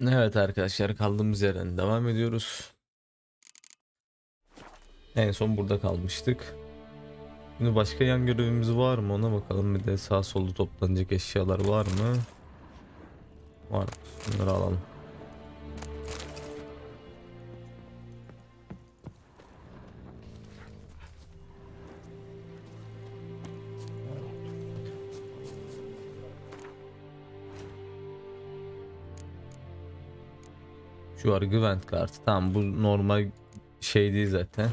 Evet arkadaşlar, kaldığımız yerden devam ediyoruz. En son burada kalmıştık. Şimdi başka yan görevimiz var mı ona bakalım. Bir de sağ solda toplanacak eşyalar var mı? Var. Bunları alalım. Şu var, güvent kartı. Tamam, bu normal şey değil zaten.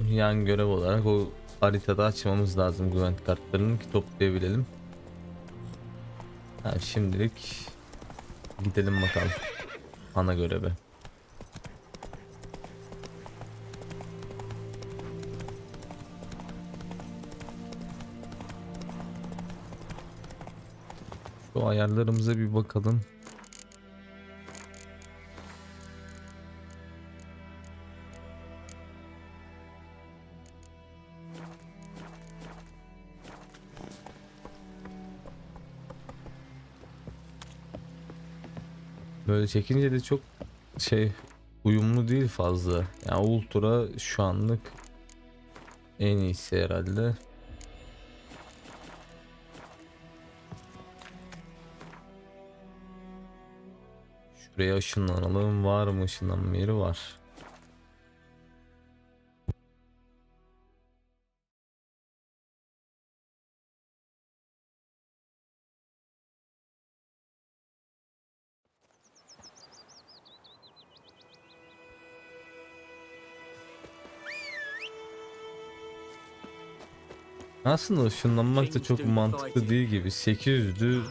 Yan görev olarak o haritada açmamız lazım güvent kartlarını ki toplayabilelim. Ha, şimdilik gidelim bakalım ana göreve. Şu ayarlarımıza bir bakalım. Böyle çekince de çok şey uyumlu değil fazla. Yani ultra şu anlık en iyisi herhalde. Şuraya ışınlanalım. Var mı ışınlanma yeri? Var. Aslında ışınlanmak da çok mantıklı değil gibi. 800'dü.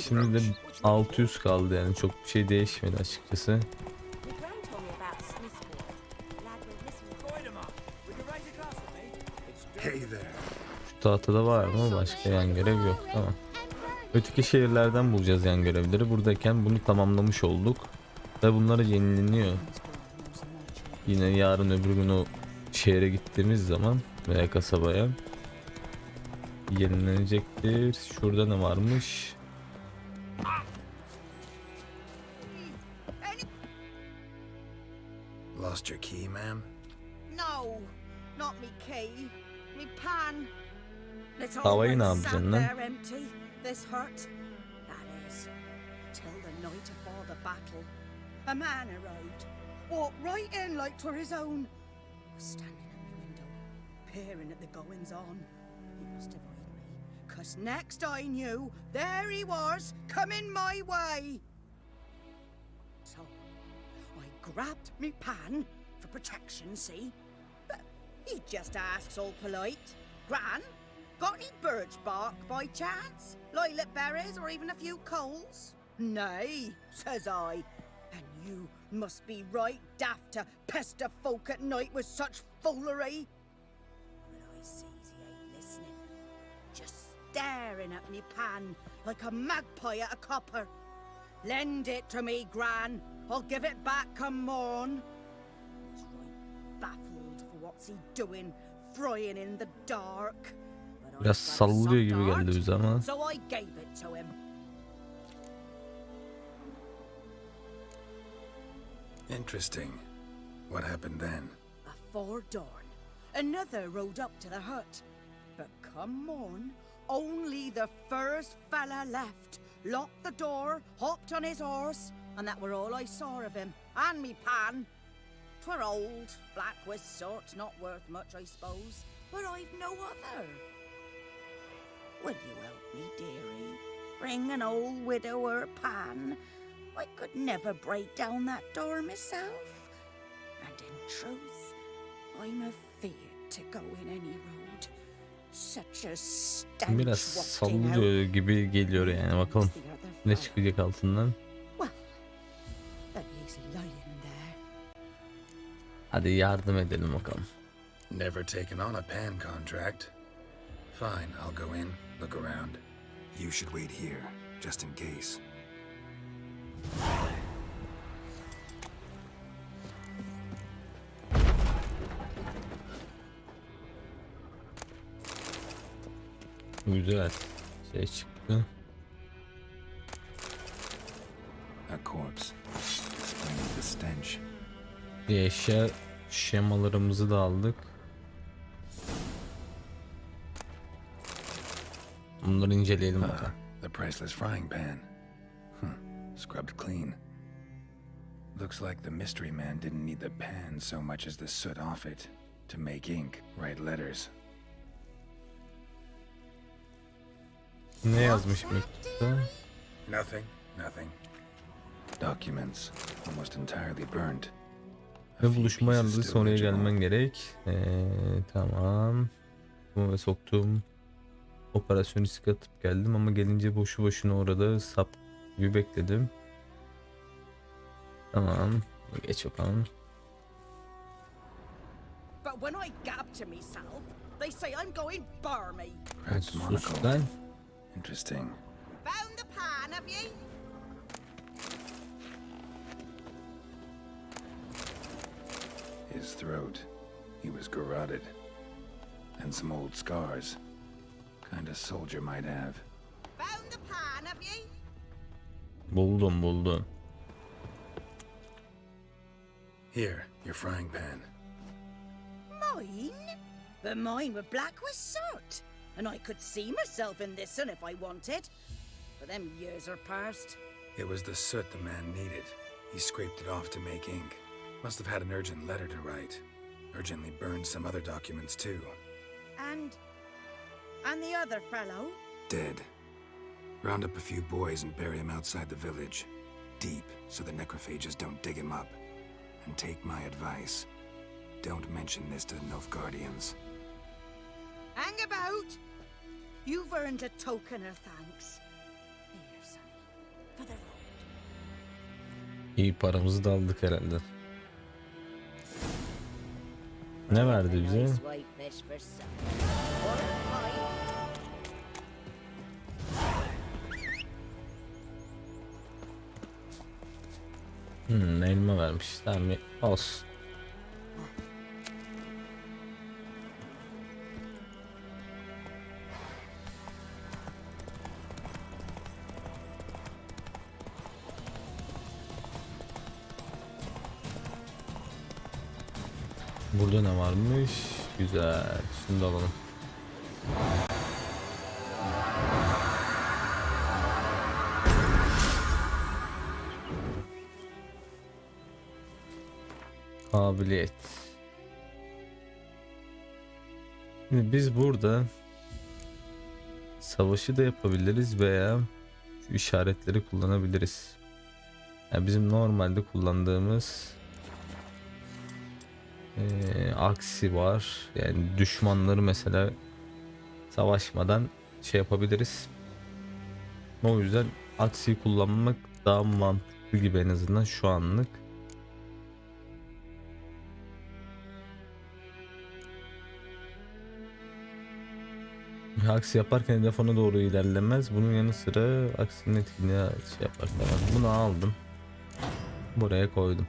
Şimdi de 600 kaldı, yani çok bir şey değişmedi açıkçası. Şu tahtada var mı? Başka yan görev yok. Tamam. Öteki şehirlerden bulacağız yan görevleri. Buradayken bunu tamamlamış olduk. Ve bunlar yenileniyor. Yine yarın öbür gün o şehre gittiğimiz zaman veya kasabaya yenilenecektir. Şurada ne varmış? Lost your key, ma'am? No, not me key. Me pan. It's Havayı ne always yapacaksın sat lan? there empty. This hurt. That is, till the night before the battle. A man arrived, walked right in like 'twere his own. Was standing at my window, peering at the goings on. He must avoid me, 'cause next I knew, there he was, coming my way. So I grabbed me pan for protection, see? But he just asks all polite, Gran, got any birch bark by chance? Lilac berries or even a few coals? Nay, says I. And you must be right daft to pester folk at night with such foolery. But I sees he ain't listening, just staring at me pan like a magpie at a copper. Lend it to me, Gran. I'll give it back come morn. He's right baffled for what's he doing, frying in the dark. But I've Biraz got a sallıyor soft gibi geldi heart, bize ama. so I gave it to him. Interesting. What happened then? Afore dawn, another rode up to the hut. But come morn, only the first fella left. Locked the door, hopped on his horse, and that were all I saw of him. And me pan. 'Twere old, black with sort, not worth much, I suppose. But I've no other. Will you help me, dearie? Bring an old widower pan. I could never break down that door myself. And in truth, I'm afeared to go in any road. Such a stench Biraz wafting out. sallıyor gibi geliyor yani, bakalım Who's the other ne fella? çıkacak altından. Well, then he's lying there. Hadi yardım edelim bakalım. Never taken on a pan contract. Fine, I'll go in, look around. You should wait here, just in case. Güzel şey çıktı. Eşya şemalarımızı da aldık. Bunları inceleyelim bakalım. The priceless frying pan. Scrubbed clean. Looks like the mystery man didn't need the pan so much as the soot off it to make ink, write letters. Ne yazmış mektupta? Nothing. Documents, almost entirely burnt. Ve buluşma ayarladı, sonraya gelmen gerek. Tamam. Bu ve soktuğum operasyonu riske atıp geldim ama gelince boşu boşuna orada sap gibi bekledim. Tamam. Geç bakalım. But when I gab to myself, they say I'm going barmy. Cracked Sus monocle. lan. Interesting. Found the pan, have you? His throat. He was garroted. And some old scars. Kind of soldier might have. Found the pan, have you? Buldum. Here, your frying pan. Mine? But mine were black with soot. And I could see myself in this one if I wanted. But them years are past. It was the soot the man needed. He scraped it off to make ink. Must have had an urgent letter to write. Urgently burned some other documents too. And the other fellow? Dead. Round up a few boys and bury him outside the village. Deep, so the necrophages don't dig him up. And take my advice. Don't mention this to the Nilfgaardians. Hang about! You've earned a token of thanks. Here, sonny, for the road. İyi, paramızı da aldık herhalde. Ne verdi bize? Nice whitefish for supper. Or a pie. Elma vermiş. Tamam, olsun. Burada ne varmış? Güzel. Şunu da alalım. Kabiliyet. Şimdi biz burada savaşı da yapabiliriz veya şu işaretleri kullanabiliriz. Yani bizim normalde kullandığımız aksi var. Yani düşmanları mesela savaşmadan şey yapabiliriz. O yüzden aksiyi kullanmak daha mantıklı gibi, en azından şu anlık. Aksi yaparken hedef ona doğru ilerlemez. Bunun yanı sıra aksinin etkinliği şey yapar. Bunu aldım. Buraya koydum.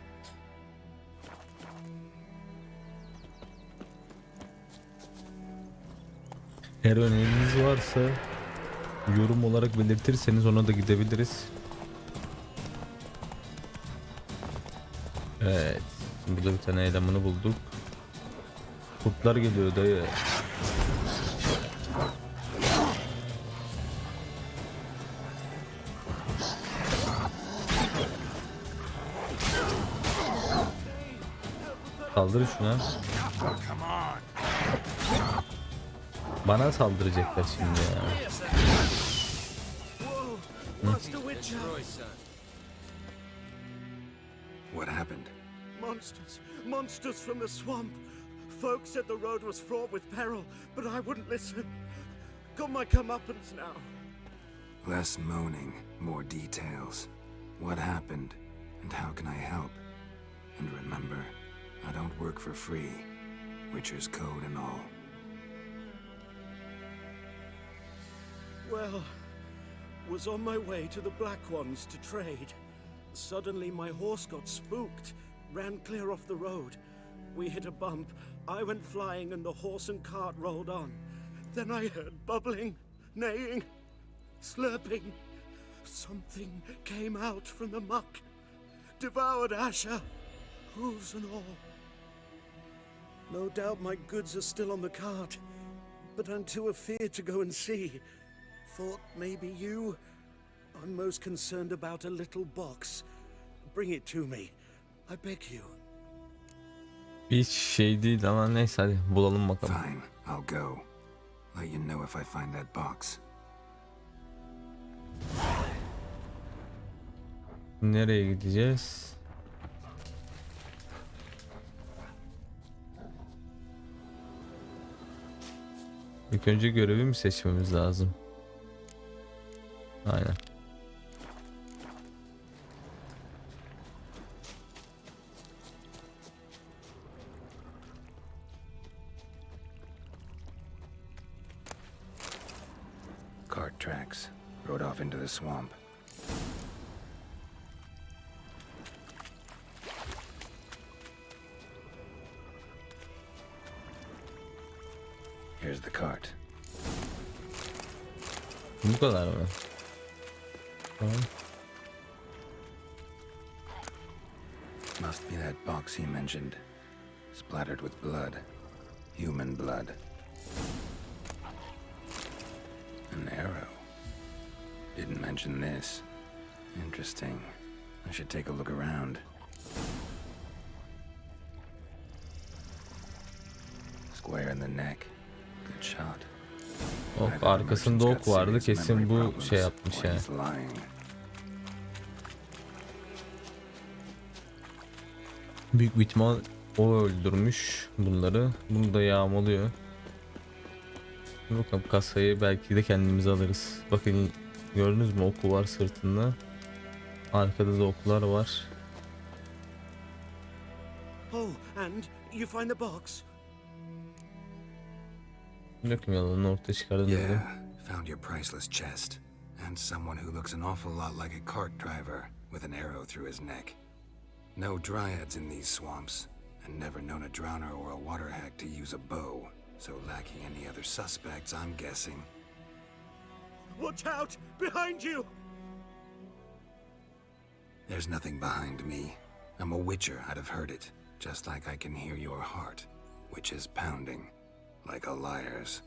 Eğer öneriniz varsa yorum olarak belirtirseniz ona da gidebiliriz. Evet. Burada bir tane elemanı bulduk. Kurtlar geliyor dayı. Saldır şuna. Bana saldıracaklar şimdi ya. What happened? Monsters from the swamp. Folks said the road was fraught with peril, but I wouldn't listen. Got my comeuppance now. Less moaning, more details. What happened, and how can I help? And remember, I don't work for free. Witcher's code and all. Well, was on my way to the Black Ones to trade. Suddenly my horse got spooked, ran clear off the road. We hit a bump, I went flying and the horse and cart rolled on. Then I heard bubbling, neighing, slurping. Something came out from the muck, devoured Asher. hooves and all. No doubt my goods are still on the cart, but I'm too afeard to go and see. Thought maybe you. I'm most concerned about a little box. Bring it to me, I beg you. Hiç şey değil ama neyse, hadi bulalım bakalım. Fine, I'll go. Let you know if I find that box. Nereye gideceğiz? İlk önce görevi mi seçmemiz lazım? Aynen. Cart tracks. Rode off into the swamp. Here's the cart. Bu kadar mı? Tamam. Must be that box he mentioned. Splattered with blood. Human blood. An arrow. Didn't mention this. Interesting. I should take a look around. Square in the neck. Good shot. Ok, arkasında ok vardı, kesin bu şey yapmış yani. Büyük bir ihtimal o öldürmüş bunları. Bunu da yağmalıyor. Bakalım, kasayı belki de kendimiz alırız. Bakın, gördünüz mü, oku var sırtında. Arkada da oklar var. Oh, and you find the box? Bakın, yalanını ortaya çıkardın dedim. Yeah, found your priceless chest. And someone who looks an awful lot like a cart driver with an arrow through his neck. No dryads in these swamps, and never known a drowner or a water hack to use a bow. So lacking any other suspects, I'm guessing. Watch out! Behind you! There's nothing behind me. I'm a witcher, I'd have heard it. Just like I can hear your heart, which is pounding, like a liar's.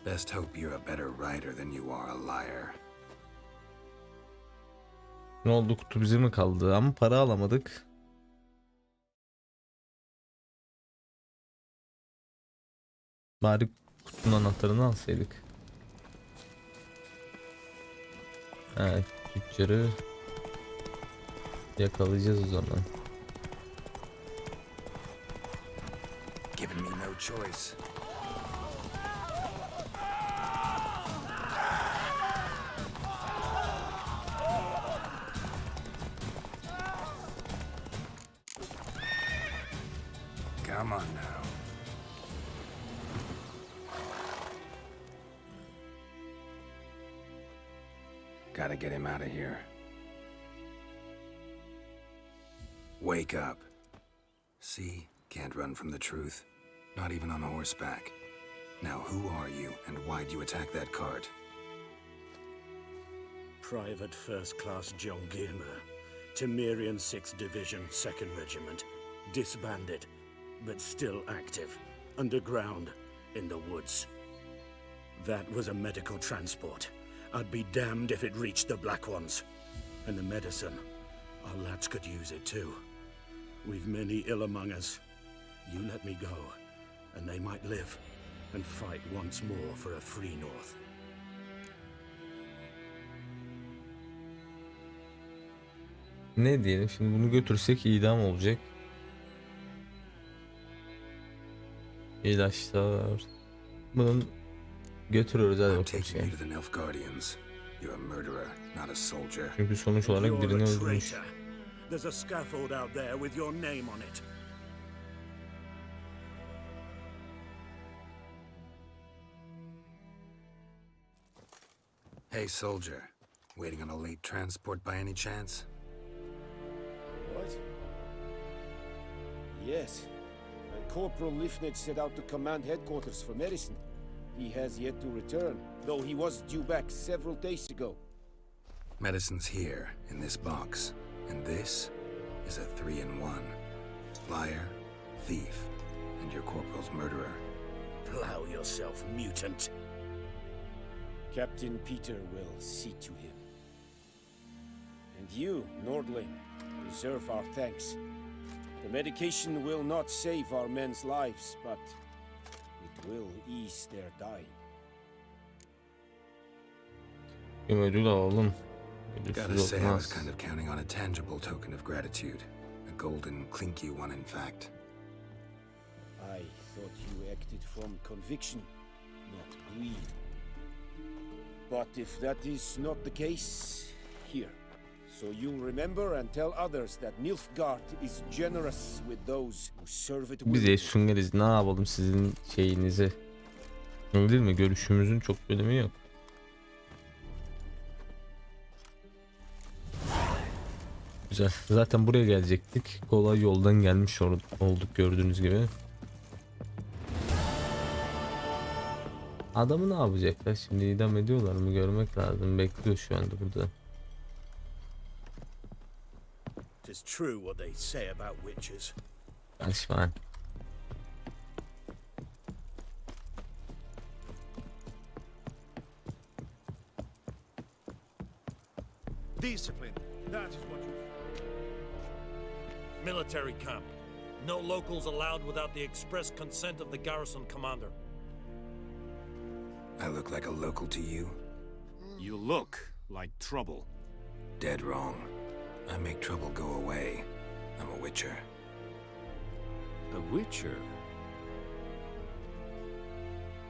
Best hope you're a better writer than you are a liar. Ne oldu, kutu bize mi kaldı? Ama para alamadık. Bari kutunun anahtarını alsaydık. Evet, tüccarı yakalayacağız o zaman. Giving me no choice. Come on now. Gotta get him out of here. Wake up. See? Can't run from the truth. Not even on horseback. Now who are you, and why'd you attack that cart? Private First Class John Gilmer, Temerian 6th Division, 2nd Regiment. Disbanded, but still active. Underground, in the woods. That was a medical transport. I'd be damned if it reached the Black Ones. And the medicine, our lads could use it too. We've many ill among us. You let me go, and they might live and fight once more for a free North. Ne diyelim şimdi, bunu götürsek idam olacak. İlaçlar. Bunun götürüyoruz, hadi I'm bakalım taking you şey. to the Nilfgaardians. You're a murderer, not a soldier. Çünkü sonuç olarak You're birini a öldürmüş. traitor. There's a scaffold out there with your name on it. Hey, soldier. Waiting on a late transport by any chance? What? Yes. Corporal Lifnitz set out to command headquarters for medicine. He has yet to return, though he was due back several days ago. Medicine's here, in this box. And this is a 3-in-1. Liar, thief, and your corporal's murderer. Plow yourself, mutant. Captain Peter will see to him. And you, Nordling, deserve our thanks. The medication will not save our men's lives, but it will ease their dying. Bir ödül alalım. Gotta Ödülsüz say, I was olmaz. kind of counting on a tangible token of gratitude. A golden, clinky one, in fact. I thought you acted from conviction, not greed. But if that is not the case, here. So you remember and tell others that Nilfgaard is generous with those who serve it Biz willingly. süngeriz, ne yapalım sizin şeyinizi. Öyle değil mi? Görüşümüzün çok bir önemi yok. Güzel. Zaten buraya gelecektik. Kolay yoldan gelmiş olduk gördüğünüz gibi. Adamı ne yapacaklar? Şimdi idam ediyorlar mı? Görmek lazım. Bekliyor şu anda burada. It is true what they say about witches. Kaçma. Discipline. That is what you... Military camp. No locals allowed without the express consent of the garrison commander. I look like a local to you? You look like trouble. Dead wrong. I make trouble go away. I'm a witcher. A witcher?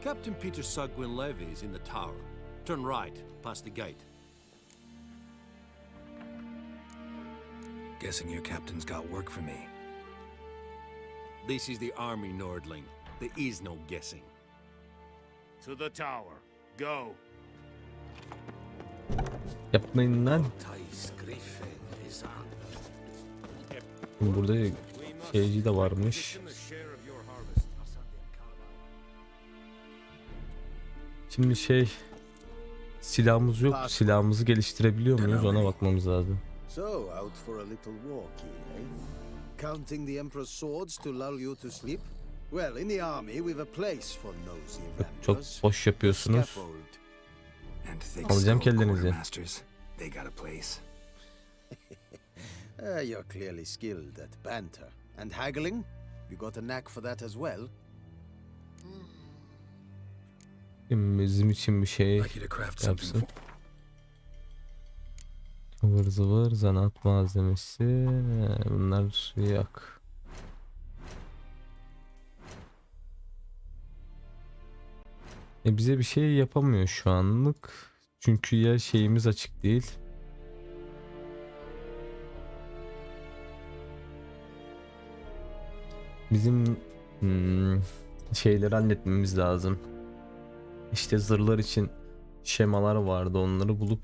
Captain Peter Sugwin Levy is in the tower. Turn right, past the gate. Guessing your captain's got work for me. This is the army, Nordling. There is no guessing. To the tower. Go. Yapmayın lan. Burada şeyci de varmış. Şimdi silahımız yok. Silahımızı geliştirebiliyor muyuz? Ona bakmamız lazım. So, out for a little walk, eh? Counting the Emperor's swords to lull you to sleep? Well, in the army we've a place for nosy Çok ramblers. boş yapıyorsunuz. Scaffold. And thick Alacağım skulled kellenizi. quartermasters, they got a place. You're clearly skilled at banter. And haggling? You got a knack for that as well? Bizim için bir şey Like you to craft something yapsın. Ivır zıvır, zanaat malzemesi. Bunlar yok. Bize bir şey yapamıyor şu anlık. Çünkü ya şeyimiz açık değil. Bizim şeyleri halletmemiz lazım. İşte zırhlar için şemalar vardı, onları bulup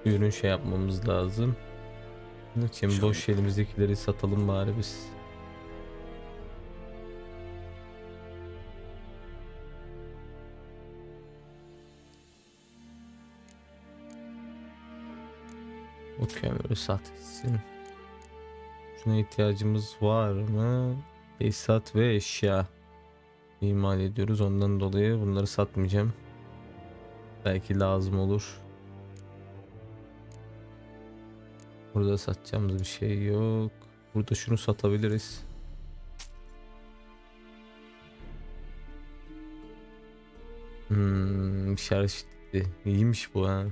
ürün şey yapmamız lazım. Şimdi boş elimizdekileri satalım bari biz. O kömürü sat gitsin. Şuna ihtiyacımız var mı? Tesisat ve eşya imal ediyoruz. Ondan dolayı bunları satmayacağım. Belki lazım olur. Burada satacağımız bir şey yok. Burada şunu satabiliriz. İşaretli. İyiymiş bu ha.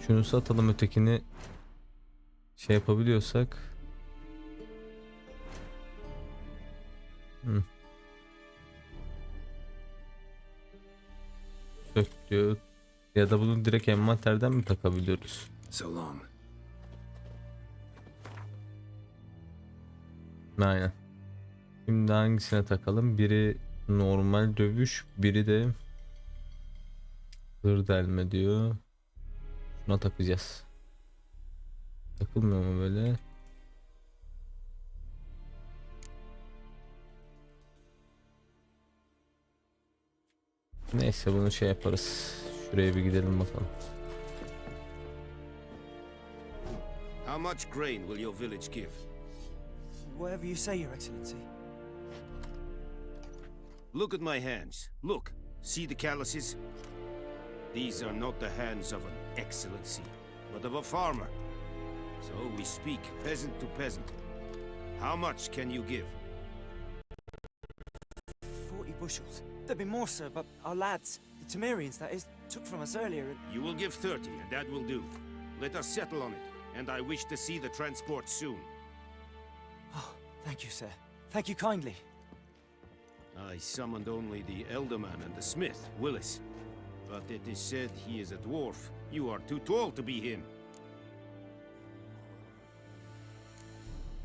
Şunu satalım, ötekini şey yapabiliyorsak. Sök diyor. Ya da bunu direkt envanterden mi takabiliyoruz? So long. Aynen. Şimdi hangisine takalım? Biri normal dövüş, biri de zırh delme diyor. Şuna takacağız. Takılmıyor mu böyle? Neyse, bunu şey yaparız. Şuraya bir gidelim bakalım. How much grain will your village give? Whatever you say, Your Excellency. Look at my hands. Look. See the calluses? These are not the hands of an excellency, but of a farmer. So we speak peasant to peasant. How much can you give? 40 bushels. There'd be more, sir, but our lads, the Temerians, that is, took from us earlier and... You will give 30, and that will do. Let us settle on it, and I wish to see the transport soon. Oh, thank you, sir. Thank you kindly. I summoned only the elderman and the smith, Willis. But it is said he is a dwarf. You are too tall to be him.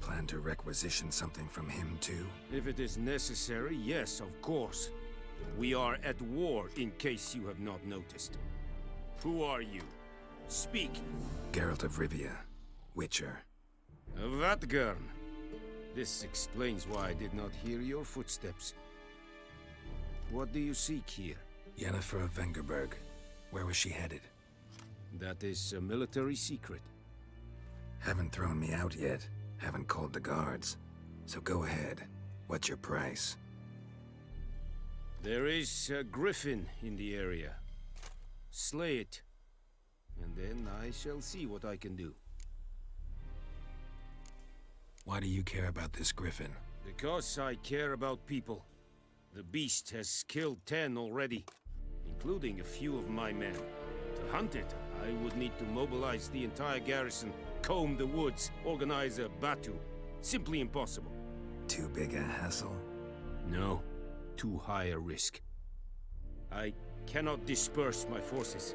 Plan to requisition something from him too? If it is necessary, yes, of course. We are at war, in case you have not noticed. Who are you? Speak. Geralt of Rivia, Witcher. Vatgern. This explains why I did not hear your footsteps. What do you seek here? Yennefer of Vengerberg. Where was she headed? That is a military secret. Haven't thrown me out yet. Haven't called the guards. So go ahead. What's your price? There is a griffin in the area. Slay it. And then I shall see what I can do. Why do you care about this griffin? Because I care about people. The beast has killed 10 already, including a few of my men. To hunt it, I would need to mobilize the entire garrison, comb the woods, organize a batu. Simply impossible. Too big a hassle? No, too high a risk. I cannot disperse my forces.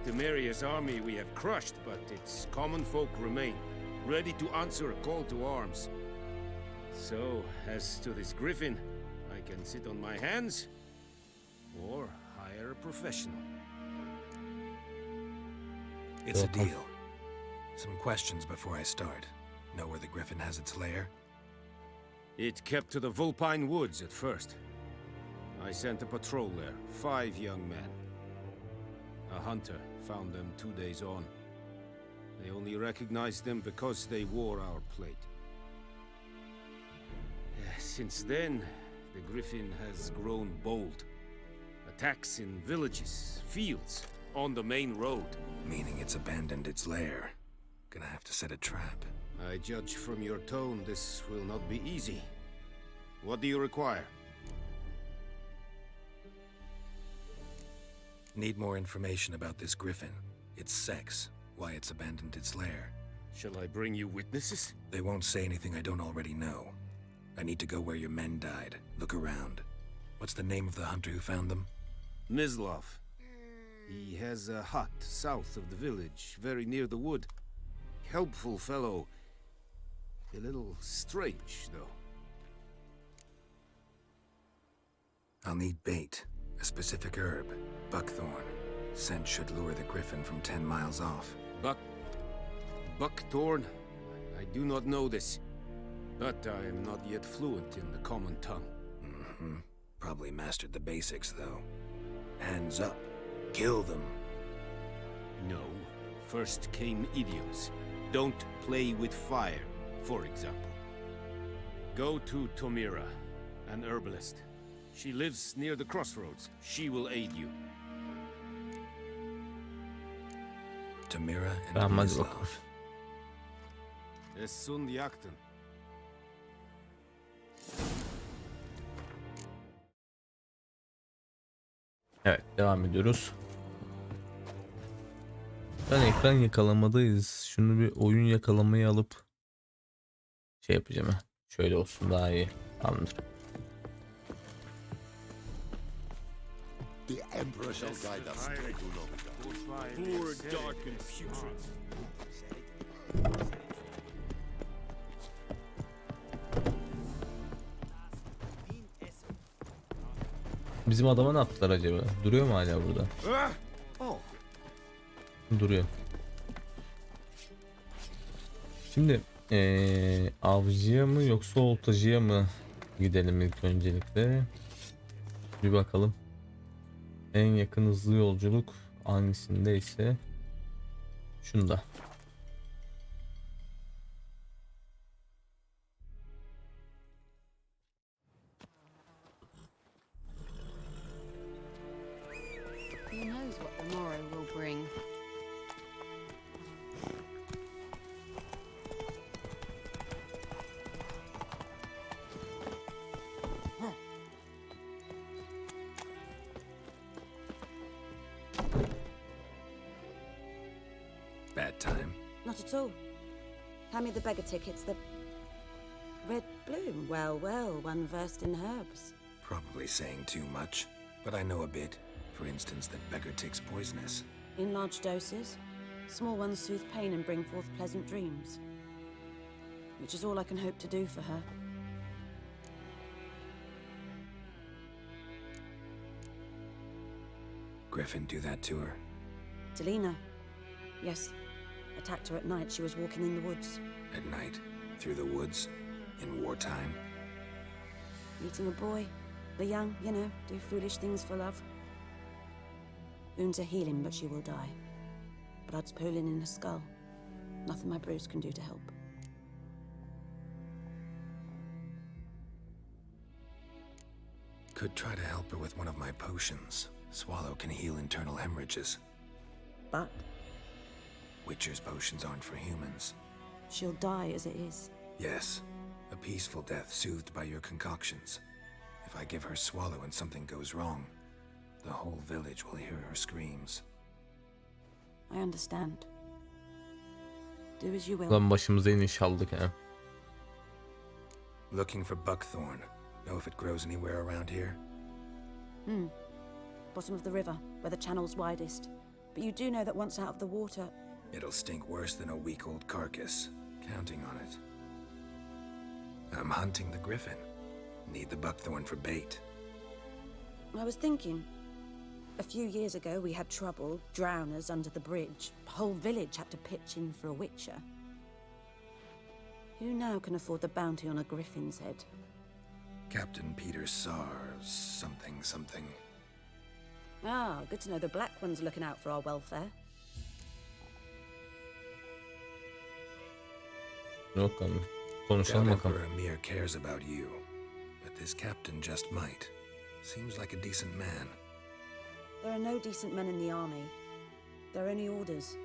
Temeria's army we have crushed, but its common folk remain, ready to answer a call to arms. So, as to this griffin, I can sit on my hands, or hire a professional. It's a deal. Some questions before I start. Know where the griffin has its lair? It kept to the Vulpine Woods at first. I sent a patrol there, 5 young men. A hunter found them 2 days on. They only recognized them because they wore our plate. Since then, the griffin has grown bold. Attacks in villages, fields, on the main road. Meaning it's abandoned its lair. Gonna have to set a trap. I judge from your tone this will not be easy. What do you require? Need more information about this griffin. Its sex, why it's abandoned its lair. Shall I bring you witnesses? They won't say anything I don't already know. I need to go where your men died. Look around. What's the name of the hunter who found them? Mislav. He has a hut south of the village, very near the wood. Helpful fellow. A little strange, though. I'll need bait. A specific herb. Buckthorn. Scent should lure the griffin from 10 miles off. Buckthorn? I do not know this. But I am not yet fluent in the common tongue. Probably mastered the basics, though. Hands up. Kill them. No. First came idioms. Don't play with fire, for example. Go to Tomira, an herbalist. She lives near the crossroads. She will aid you. Tamira and Tamam, hadi Mislav. bakalım. Es sunt yaktın. Evet, devam ediyoruz. Ben ekran yakalamadayız. Şunu bir oyun yakalamayı alıp şey yapacağım ha. Şöyle olsun daha iyi. Tamamdır. The Emperor shall guide us. Poor, dark and putrid. Bizim adama ne yaptılar acaba? Duruyor mu hala burada? Duruyor. Şimdi avcıya mı yoksa oltacıya mı gidelim ilk öncelikle? Bir bakalım. En yakın hızlı yolculuk hangisindeyse şunda. what the morrow will bring. Bad time. Not at all. Hand me the beggar tickets, the red bloom. Well, well, one versed in herbs. Probably saying too much, but I know a bit. For instance, that beggar tick's poisonous. In large doses. Small ones soothe pain and bring forth pleasant dreams. Which is all I can hope to do for her. Griffin do that to her? Delina. Yes. Attacked her at night. She was walking in the woods. At night? Through the woods? In wartime? Meeting a boy. The young, you know, do foolish things for love. Wounds are healing, but she will die. Blood's pooling in her skull. Nothing my bruise can do to help. Could try to help her with one of my potions. Swallow can heal internal hemorrhages. But Witcher's potions aren't for humans. she'll die as it is. Yes, a peaceful death soothed by your concoctions. If I give her Swallow and something goes wrong, the whole village will hear her screams. I understand. Do as you will. Lan başımıza iniş aldık ha. Looking for buckthorn. Know if it grows anywhere around here? Bottom of the river, where the channel's widest. But you do know that once out of the water... It'll stink worse than a week-old carcass. Counting on it. I'm hunting the griffin. Need the buckthorn for bait. I was thinking... A few years ago we had trouble, drowners under the bridge. The whole village had to pitch in for a witcher. Who now can afford the bounty on a griffin's head? Captain Peter Sars, something. Ah, good to know the Black One's looking out for our welfare. Yok lan. Doubt Konuşalım bakalım. Emperor Emir cares about you, but this captain just might. Seems like a decent man. There are no decent men in the army. There are only orders.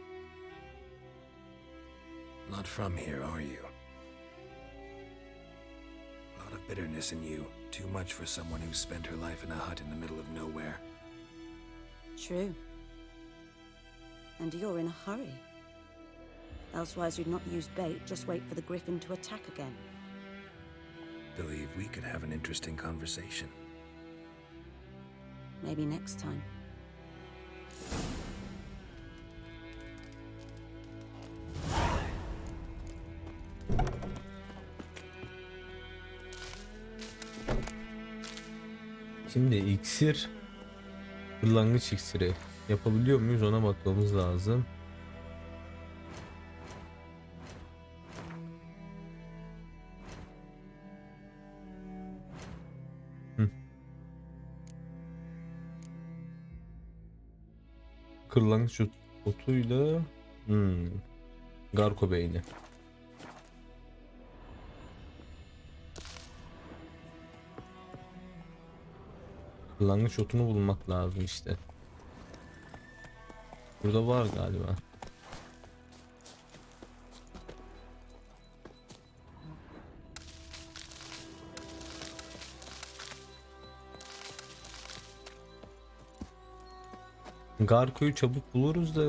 Not from here, are you? A lot of bitterness in you. Too much for someone who spent her life in a hut in the middle of nowhere. True. And you're in a hurry. Elsewise you'd not use bait, just wait for the griffin to attack again. Believe we could have an interesting conversation. Maybe next time. Şimdi iksir, kırlangıç iksiri yapabiliyor muyuz, ona bakmamız lazım. Kırlangıç otuyla Garko beyni. Kırlangıç otunu bulmak lazım işte. Burada var galiba. Garko'yu çabuk buluruz da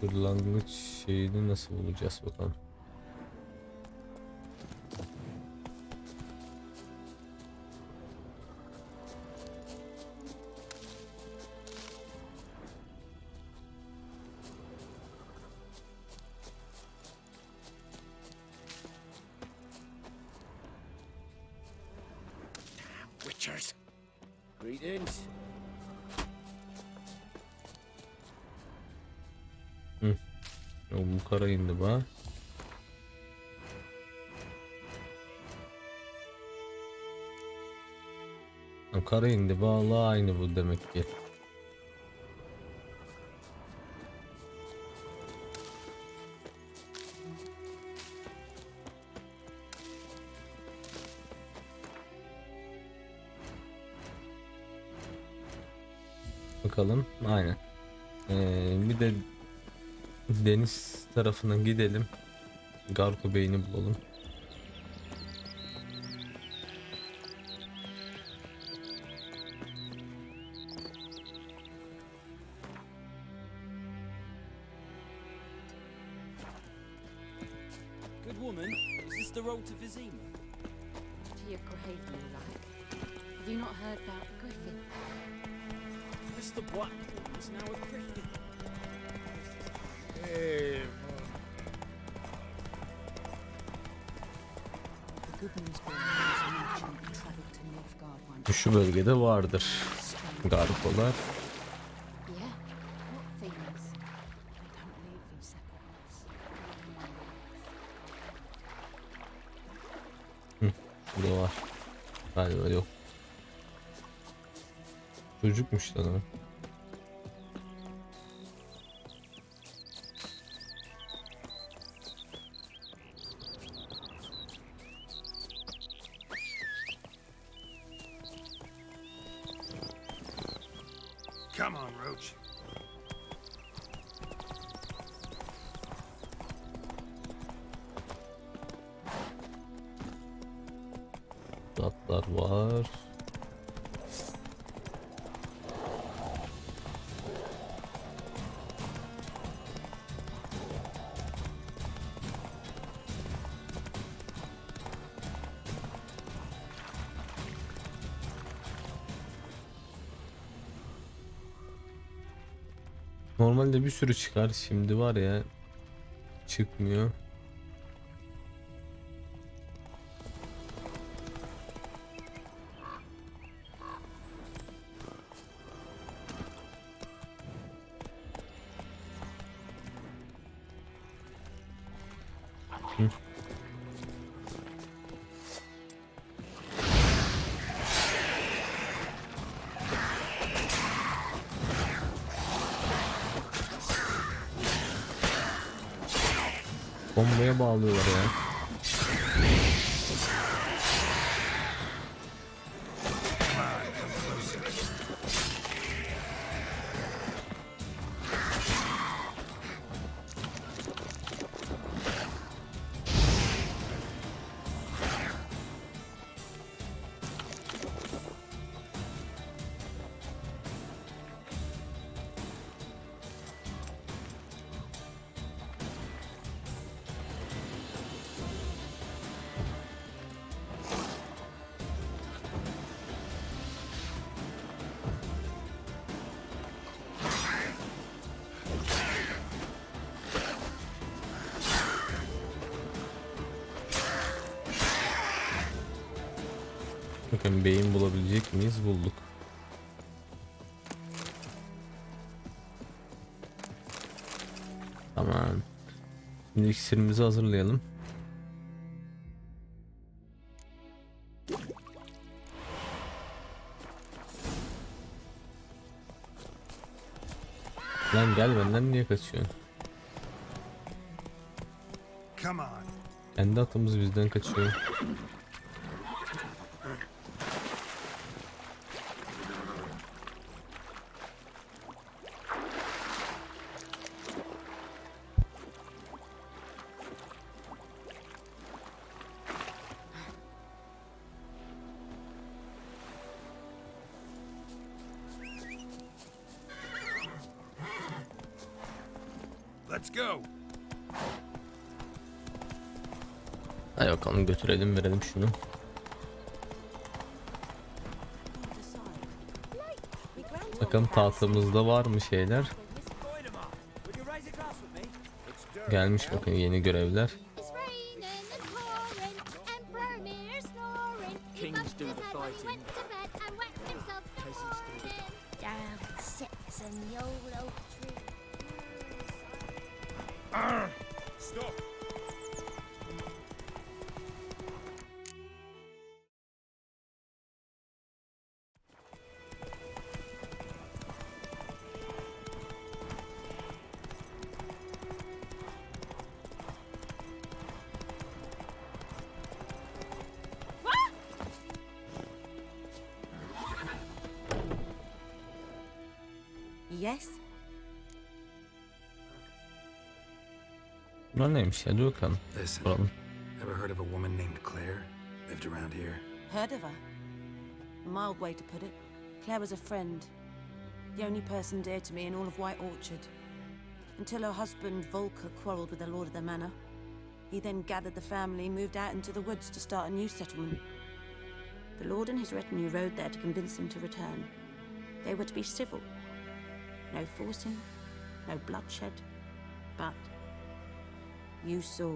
kırlangıç şeyini nasıl bulacağız bakalım. Witchers. Greetings. O bu kara indi ba. Kara indi bağlı aynı bu demek ki. Bakalım. Aynen. Bir de deniz tarafına gidelim. Garko Bey'ini bulalım. Good woman, is this the road to Vizima? To your grave, you like. Have you not heard about Griffin? Mr. Blackwood is now a Griffin. Hey, The good news boy was an ancient and travelled to Nilfgaard one Şu bölgede vardır Garkolar. Yeah? What things? I don't believe these separates. Burada var. Galiba yok. Çocukmuş lan o. Come on, Roach. Atlar var. Normalde bir sürü çıkar. Şimdi var ya, çıkmıyor. Bombaya bağlıyorlar ya. Bakın beyin bulabilecek miyiz? Bulduk. Tamam. Şimdi iksirimizi hazırlayalım. Lan gel, benden niye kaçıyorsun? Come on. Kendi atımız bizden kaçıyor. Let's go. Hadi bakalım, götürelim, verelim şunu. Bakalım tahtımızda var mı şeyler? Would you raise a glass with me? Gelmiş bakın yeni görevler. It's raining and pouring, Emperor Mirror snoring. He Kings bumped do his the head when he fighting. went to bed and wet himself the Peasants do the morning. Down sits in the old oak tree. Stop. Yes? Bunlar neymiş ya? Dur bakalım. Listen, Soralım. ever heard of a woman named Claire? Lived around here? Heard of her? A mild way to put it. Claire was a friend. The only person dear to me in all of White Orchard. Until her husband, Volker, quarrelled with the lord of the manor. He then gathered the family, moved out into the woods to start a new settlement. The lord and his retinue rode there to convince them to return. They were to be civil. No forcing, no bloodshed. But you saw.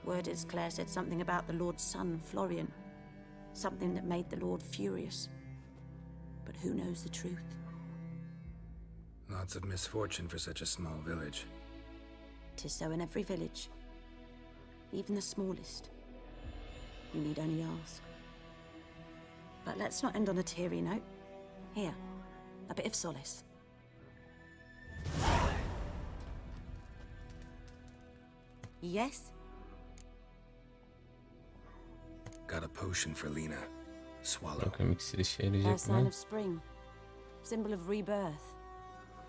Word is Claire said something about the lord's son, Florian. Something that made the lord furious. But who knows the truth? Lots of misfortune for such a small village. 'Tis so in every village. Even the smallest. You need only ask. But let's not end on a teary note. Here, a bit of solace. Yes? Got a potion for Lena. Swallow. Bakalım iksir işe A yarayacak sign mı? of spring. Symbol of rebirth.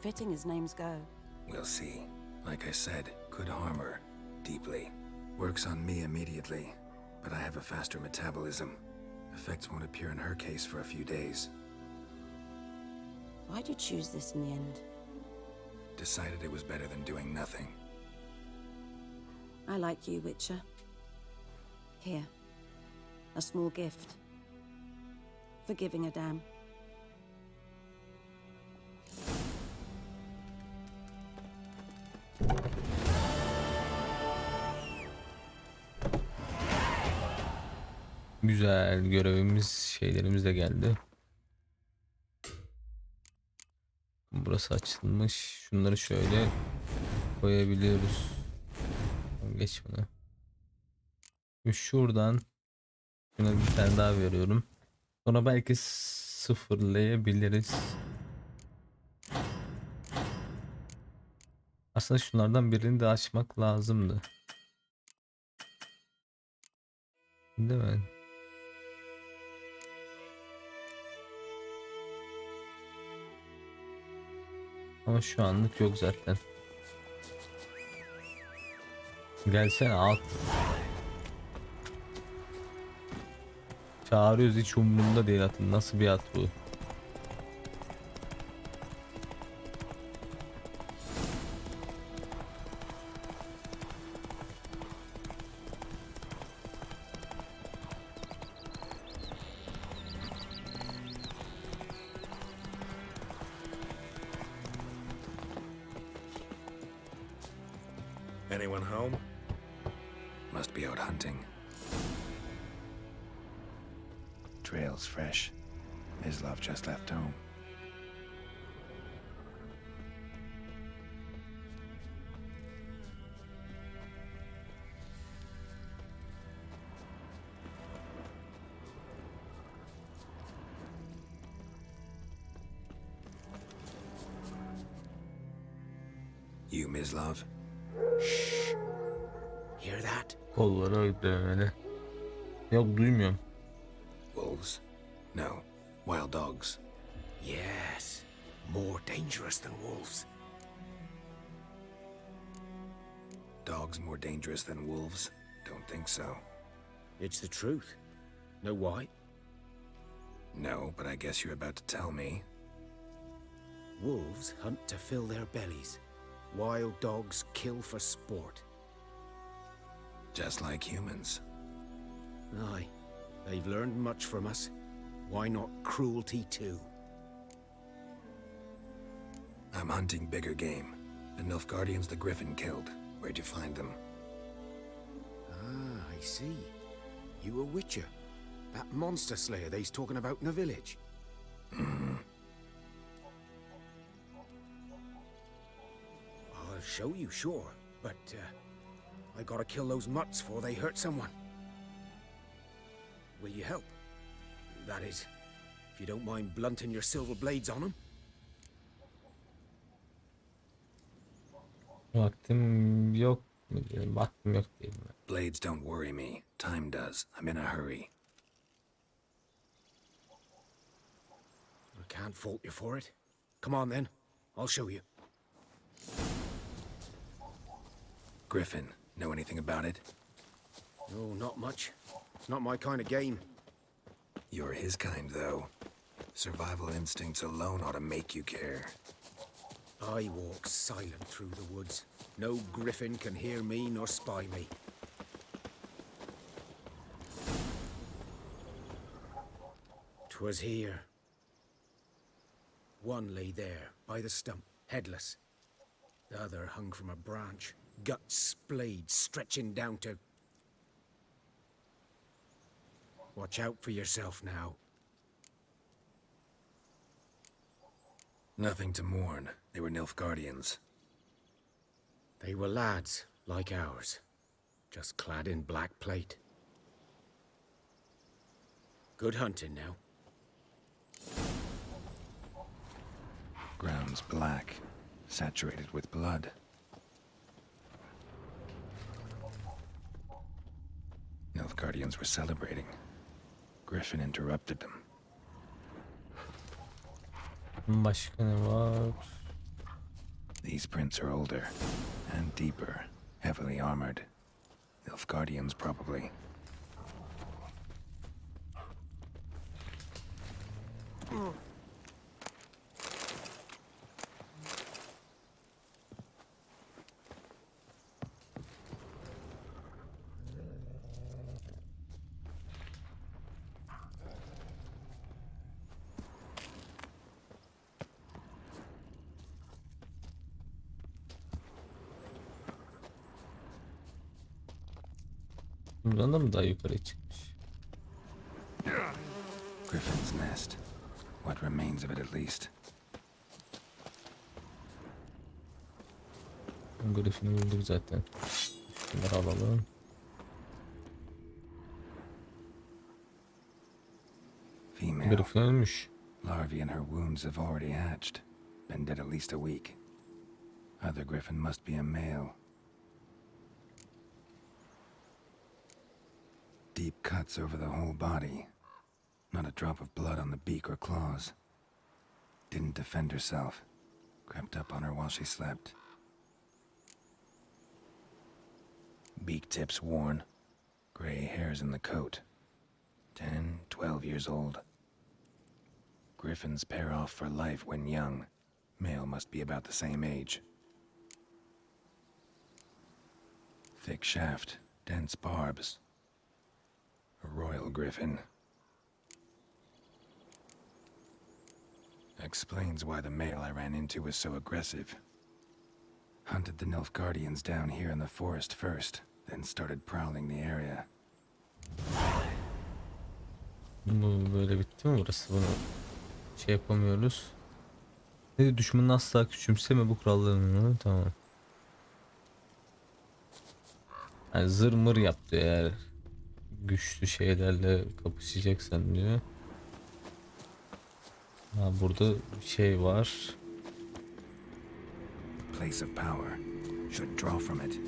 Fitting as names go. We'll see. Like I said, could harm her. Deeply. Works on me immediately, but I have a faster metabolism. Effects won't appear in her case for a few days. Why'd you choose this in the end? Decided it was better than doing nothing. I like you, Witcher. Here, a small gift. For giving a damn. Güzel, görevimiz, şeylerimiz de geldi. Burası açılmış. Şunları şöyle koyabiliyoruz. Geç bunu. Şimdi şuradan şuna bir tane daha veriyorum. Sonra belki sıfırlayabiliriz. Aslında şunlardan birini de açmak lazımdı. Değil mi? Ama şu anlık yok zaten. Gelsene at. Çağırıyoruz, hiç umurumda değil atın. Nasıl bir at bu? Anyone home? Must be out hunting. Trail's fresh. Mislav just left home. You, Mislav? Hear that? Kolları öldürmeli. Yok, duymuyorum. Wolves? No. Wild dogs. Yes. More dangerous than wolves. Dogs more dangerous than wolves? Don't think so. It's the truth. Know why? No, but I guess you're about to tell me. Wolves hunt to fill their bellies. Wild dogs kill for sport. Just like humans. Aye. They've learned much from us. Why not cruelty too? I'm hunting bigger game. The Nilfgaardians the Griffin killed. Where'd you find them? Ah, I see. You a witcher. That monster slayer they's talking about in the village. I'll show you, sure. But, I gotta kill those mutts before they hurt someone. Will you help? That is, if you don't mind blunting your silver blades on them. Vaktim yok mu diyelim, vaktim yok diyelim. Blades don't worry me. Time does. I'm in a hurry. I can't fault you for it. Come on then. I'll show you. Griffin, know anything about it? No, not much. It's not my kind of game. You're his kind, though. Survival instincts alone ought to make you care. I walk silent through the woods. No griffin can hear me nor spy me. 'Twas here. One lay there, by the stump, headless. The other hung from a branch, guts splayed, stretching down to... Watch out for yourself now. Nothing to mourn. They were Nilfgaardians. They were lads, like ours, just clad in black plate. Good hunting now. Ground's black, saturated with blood. Nilfgaardians were celebrating. Griffin interrupted them. Başka ne var? These prints are older and deeper, heavily armored. Nilfgaardians, probably. Buradan da mı daha yukarı çıkmış? Griffin's nest. What remains of it, at least. Griffin'i bulduk zaten. Şunları alalım. Female. Griffin ölmüş. Larvae in her wounds have already hatched. Been dead at least a week. Other griffin must be a male. Deep cuts over the whole body. Not a drop of blood on the beak or claws. Didn't defend herself. Crept up on her while she slept. Beak tips worn. Gray hairs in the coat. 10, 12 years old. Griffins pair off for life when young. Male must be about the same age. Thick shaft, dense barbs. A royal griffin. Explains why the male I ran into was so aggressive. Hunted the Nilfgaardians down here in the forest first, then started prowling the area. Bu böyle bitti mi burası? Bunu şey yapamıyoruz. Ne düşmanı asla küçümseme bu kurallarını. Tamam. Yani zır mır yaptı eğer güçlü şeylerle kapışacaksan diyor. Ha, burada şey var. Place of power. Should draw from it.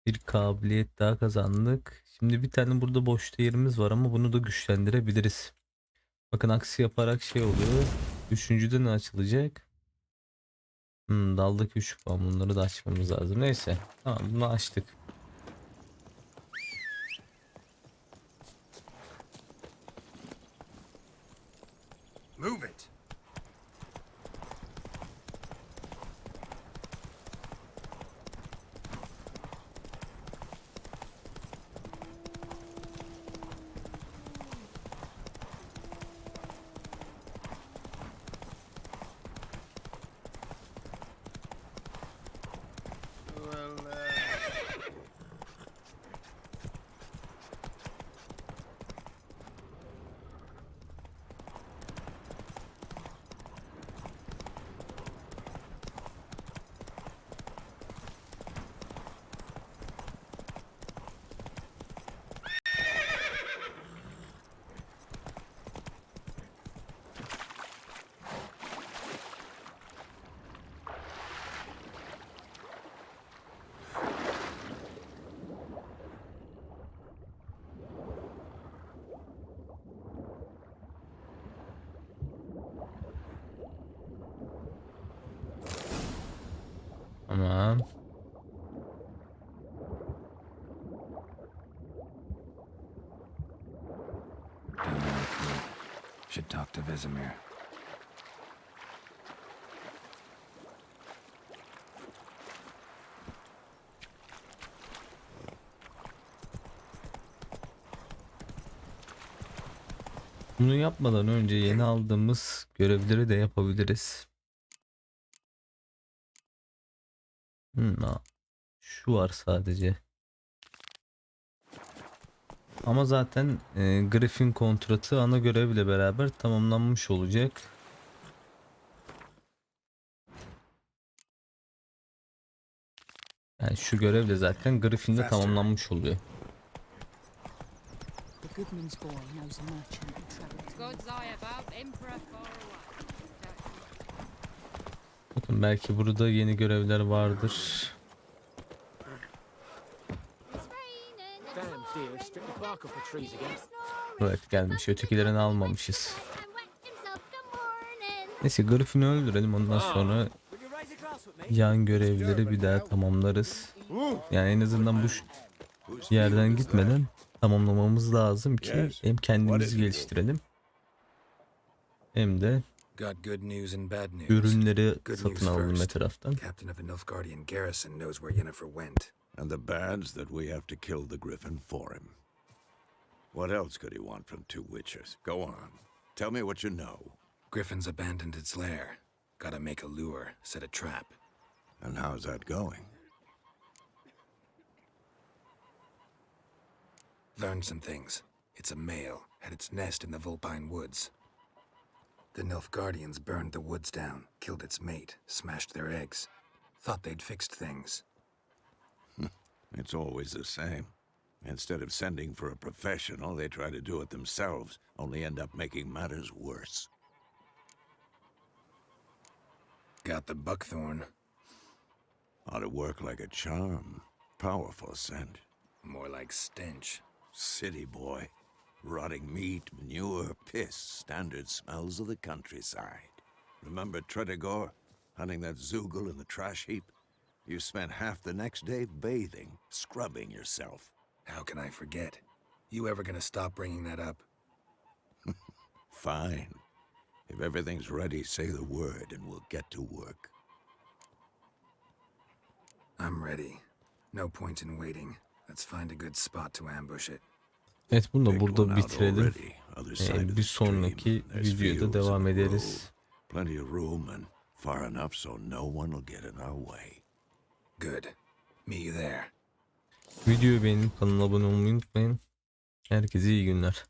Bir kabiliyet daha kazandık. Şimdi bir tane burada boşta yerimiz var ama bunu da güçlendirebiliriz. Bakın aksi yaparak şey oluyor. Üçüncüde ne açılacak? Daldaki 3 puan, bunları da açmamız lazım. Neyse. Tamam, bunu açtık. Move it. Should talk to Vesemir. Bunu yapmadan önce yeni aldığımız görevleri de yapabiliriz. Şu var sadece. Ama zaten Griffin kontratı ana görevle beraber tamamlanmış olacak. Yani şu görevle zaten Griffin'de tamamlanmış oluyor. Bakın belki burada yeni görevler vardır. Evet gelmiş. Ötekilerini almamışız. Neyse Griffin'i öldürelim, ondan sonra yan görevleri bir daha tamamlarız. Yani en azından bu yerden gitmeden tamamlamamız lazım ki hem kendimizi geliştirelim hem de ürünleri satın alalım etraftan. Captain of a Nilfgaardian garrison knows where Yennefer went. And the bad's that we have to kill the Griffin for him. What else could he want from two witchers? Go on. Tell me what you know. Griffin's abandoned its lair. Gotta make a lure, set a trap. And how's that going? Learned some things. It's a male, had its nest in the Vulpine Woods. The Nilfgaardians burned the woods down, killed its mate, smashed their eggs. Thought they'd fixed things. It's always the same. Instead of sending for a professional, they try to do it themselves, only end up making matters worse. Got the buckthorn. Ought to work like a charm. Powerful scent. More like stench. City boy. Rotting meat, manure, piss, standard smells of the countryside. Remember Tretogor? Hunting that Zoogle in the trash heap? You spent half the next day bathing, scrubbing yourself. How can I forget? You ever gonna stop bringing that up? Fine. If everything's ready, say the word and we'll get to work. I'm ready. No point in waiting. Let's find a good spot to ambush it. Evet, bunu da burada bitirelim. Bir sonraki videoda devam ederiz. Plenty of room and far enough so no one will get in our way. Good. Meet you there. Videoyu beğenip kanala abone olmayı unutmayın. Herkese iyi günler.